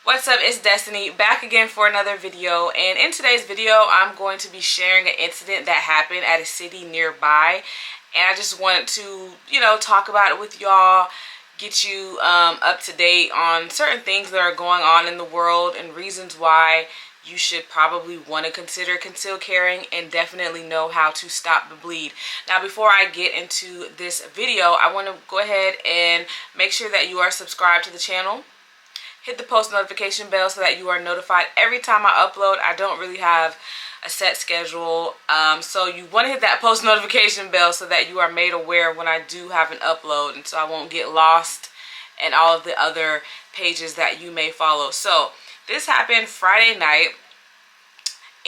What's up, it's Destiny back again for another video, and in today's video I'm going to be sharing an incident that happened at a city nearby, and I just wanted to, talk about it with y'all, get you up to date on certain things that are going on in the world and reasons why you should probably want to consider concealed carrying and definitely know how to stop the bleed. Now, before I get into this video, I want to go ahead and make sure that you are subscribed to the channel. Hit the post notification bell so that you are notified every time I upload. I don't really have a set schedule, so you want to hit that post notification bell so that you are made aware when I do have an upload, and so I won't get lost in all of the other pages that you may follow. So this happened Friday night,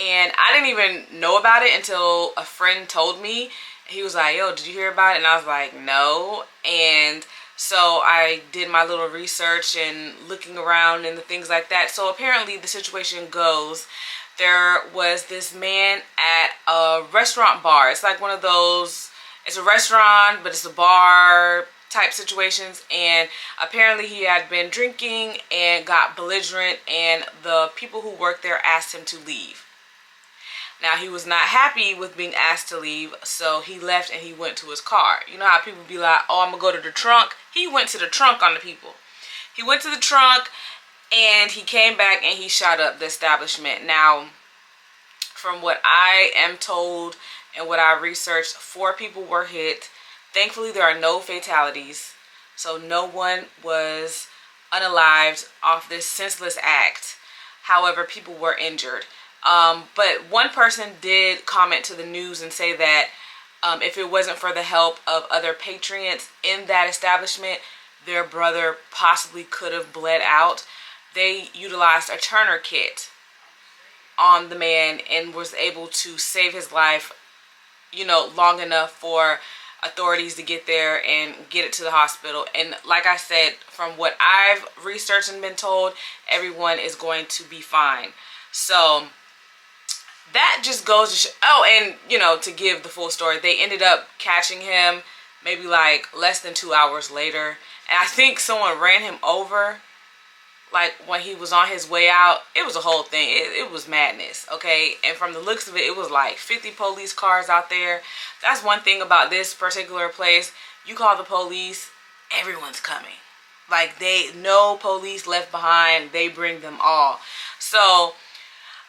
and I didn't even know about it until a friend told me. He was like, "Yo, did you hear about it?" And I was like, "No." And so I did my little research and looking around and the things like that. So apparently the situation goes, there was this man at a restaurant bar. It's like one of those, it's a restaurant, but it's a bar type situations. And apparently he had been drinking and got belligerent, and the people who worked there asked him to leave. Now, he was not happy with being asked to leave, so he left and he went to his car. You know how people be like, "Oh, I'm going to go to the trunk"? He went to the trunk on the people. He went to the trunk and he came back and he shot up the establishment. Now, from what I am told and what I researched, 4 people were hit. Thankfully, there are no fatalities, so no one was unalived off this senseless act. However, people were injured. But one person did comment to the news and say that if it wasn't for the help of other patrons in that establishment, their brother possibly could have bled out. They utilized a tourniquet on the man and was able to save his life, long enough for authorities to get there and get it to the hospital. And like I said, from what I've researched and been told, everyone is going to be fine. So that just goes to show. Oh, and to give the full story, they ended up catching him maybe like less than 2 hours later, and I think someone ran him over like when he was on his way out. It was a whole thing. It was madness, okay? And from the looks of it, it was like 50 police cars out there. That's one thing about this particular place. You call the police, everyone's coming. Like, no police left behind. They bring them all. So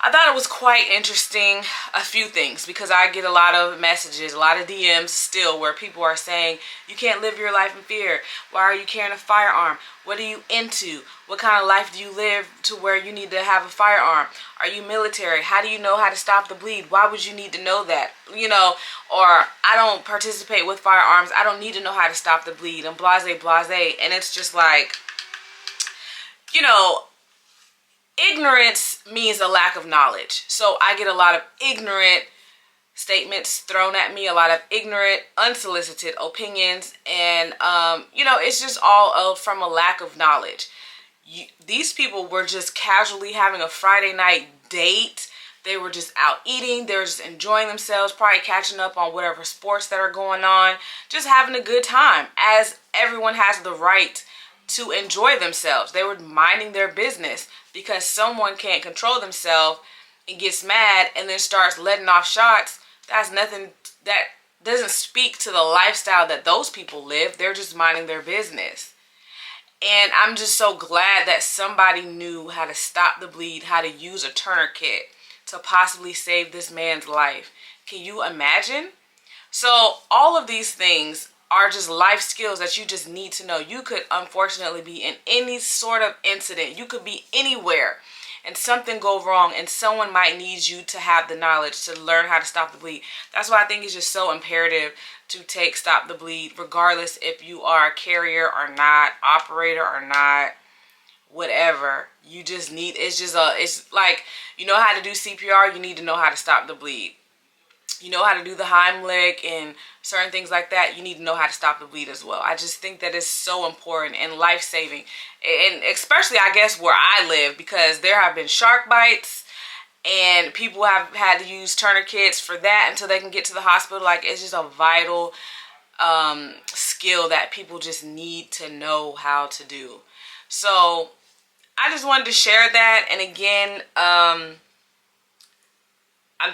I thought it was quite interesting, a few things, because I get a lot of messages, a lot of DMs still, where people are saying, "You can't live your life in fear. Why are you carrying a firearm? What are you into? What kind of life do you live to where you need to have a firearm? Are you military? How do you know how to stop the bleed? Why would you need to know that?" Or, "I don't participate with firearms. I don't need to know how to stop the bleed," and blase, blase. And it's just like, ignorance means a lack of knowledge. So I get a lot of ignorant statements thrown at me, a lot of ignorant, unsolicited opinions, and it's just all from a lack of knowledge. These people were just casually having a Friday night date. They were just out eating. They were just enjoying themselves, probably catching up on whatever sports that are going on, just having a good time, as everyone has the right to enjoy themselves. They were minding their business, because someone can't control themselves and gets mad and then starts letting off shots. That's nothing, that doesn't speak to the lifestyle that those people live. They're just minding their business. And I'm just so glad that somebody knew how to stop the bleed, how to use a tourniquet to possibly save this man's life. Can you imagine? So all of these things are just life skills that you just need to know. You could unfortunately be in any sort of incident. You could be anywhere and something go wrong, and someone might need you to have the knowledge to learn how to stop the bleed. That's why I think it's just so imperative to take Stop the Bleed, regardless if you are a carrier or not, operator or not, whatever. You just need, it's like, how to do CPR, you need to know how to stop the bleed. How to do the Heimlich and certain things like that, you need to know how to stop the bleed as well. I just think that is so important and life-saving. And especially, I guess, where I live, because there have been shark bites and people have had to use tourniquets for that until they can get to the hospital. Like, it's just a vital skill that people just need to know how to do. So I just wanted to share that. And again, I'm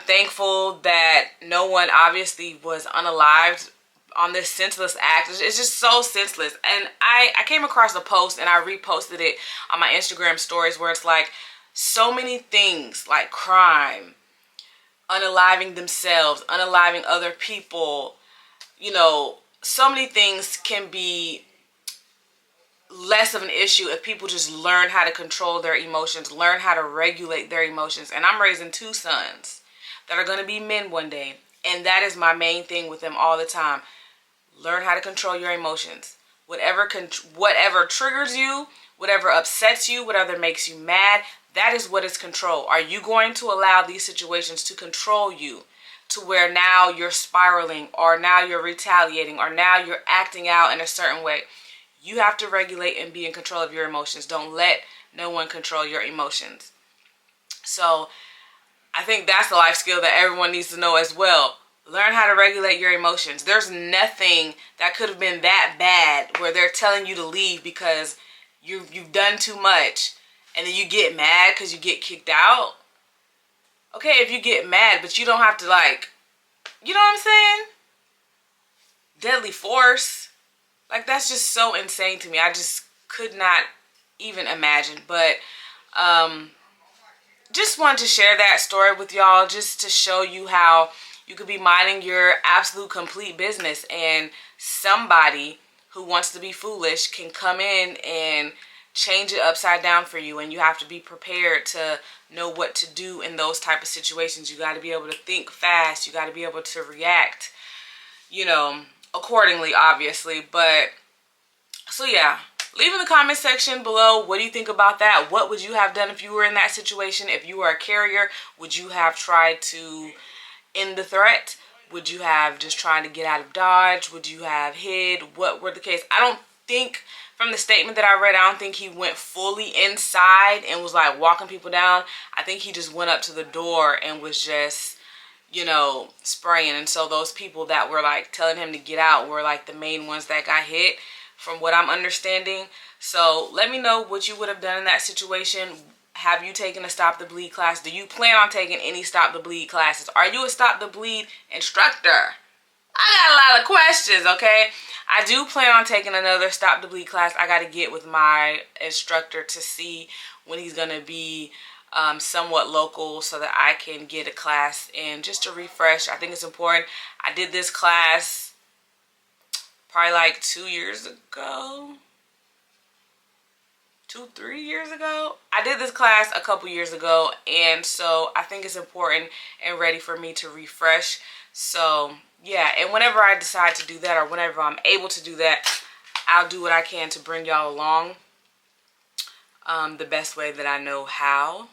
thankful that no one obviously was unalived on this senseless act. It's just so senseless. And I came across a post and I reposted it on my Instagram stories where it's like so many things like crime, unaliving themselves, unaliving other people, you know, so many things can be less of an issue if people just learn how to control their emotions, learn how to regulate their emotions. And I'm raising 2 sons that are going to be men one day. And that is my main thing with them all the time. Learn how to control your emotions. Whatever triggers you, whatever upsets you, whatever makes you mad, that is what is control. Are you going to allow these situations to control you to where now you're spiraling, or now you're retaliating, or now you're acting out in a certain way? You have to regulate and be in control of your emotions. Don't let no one control your emotions. So I think that's a life skill that everyone needs to know as well. Learn how to regulate your emotions. There's nothing that could have been that bad where they're telling you to leave because you've done too much, and then you get mad because you get kicked out. Okay, if you get mad, but you don't have to, like, you know what I'm saying? Deadly force. Like, that's just so insane to me. I just could not even imagine. But just wanted to share that story with y'all just to show you how you could be minding your absolute complete business, and somebody who wants to be foolish can come in and change it upside down for you. And you have to be prepared to know what to do in those type of situations. You got to be able to think fast. You got to be able to react, you know, accordingly, obviously. But so yeah, leave in the comment section below, what do you think about that? What would you have done if you were in that situation? If you were a carrier, would you have tried to end the threat? Would you have just tried to get out of Dodge? Would you have hid? What were the case? I don't think, from the statement that I read, I don't think he went fully inside and was like walking people down. I think he just went up to the door and was just, you know, spraying. And so those people that were like telling him to get out were like the main ones that got hit, from what I'm understanding. So let me know what you would have done in that situation. Have you taken a Stop the Bleed class? Do you plan on taking any Stop the Bleed classes? Are you a Stop the Bleed instructor? I got a lot of questions, okay? I do plan on taking another Stop the Bleed class. I got to get with my instructor to see when he's going to be somewhat local so that I can get a class in just to refresh. I think it's important. I did this class probably like 2 years ago. 2-3 years ago. I did this class a couple years ago, and so I think it's important and ready for me to refresh. So yeah, and whenever I decide to do that, or whenever I'm able to do that, I'll do what I can to bring y'all along the best way that I know how.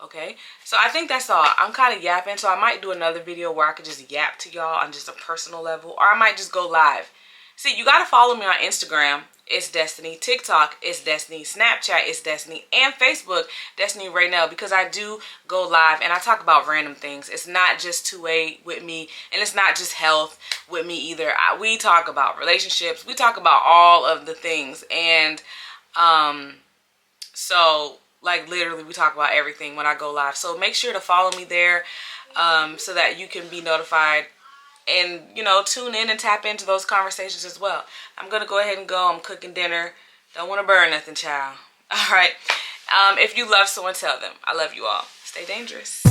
Okay, so I think that's all. I'm kind of yapping, so I might do another video where I could just yap to y'all on just a personal level, or I might just go live. See, you got to follow me on Instagram. It's Destaynee. TikTok, it's Destaynee. Snapchat, it's Destaynee. And Facebook, Destaynee Raynelle, because I do go live and I talk about random things. It's not just 2A with me, and it's not just health with me either. We talk about relationships. We talk about all of the things. And so, like, literally, we talk about everything when I go live. So make sure to follow me there so that you can be notified. And, you know, tune in and tap into those conversations as well. I'm going to go ahead and go. I'm cooking dinner. Don't want to burn nothing, child. All right. If you love someone, tell them. I love you all. Stay dangerous.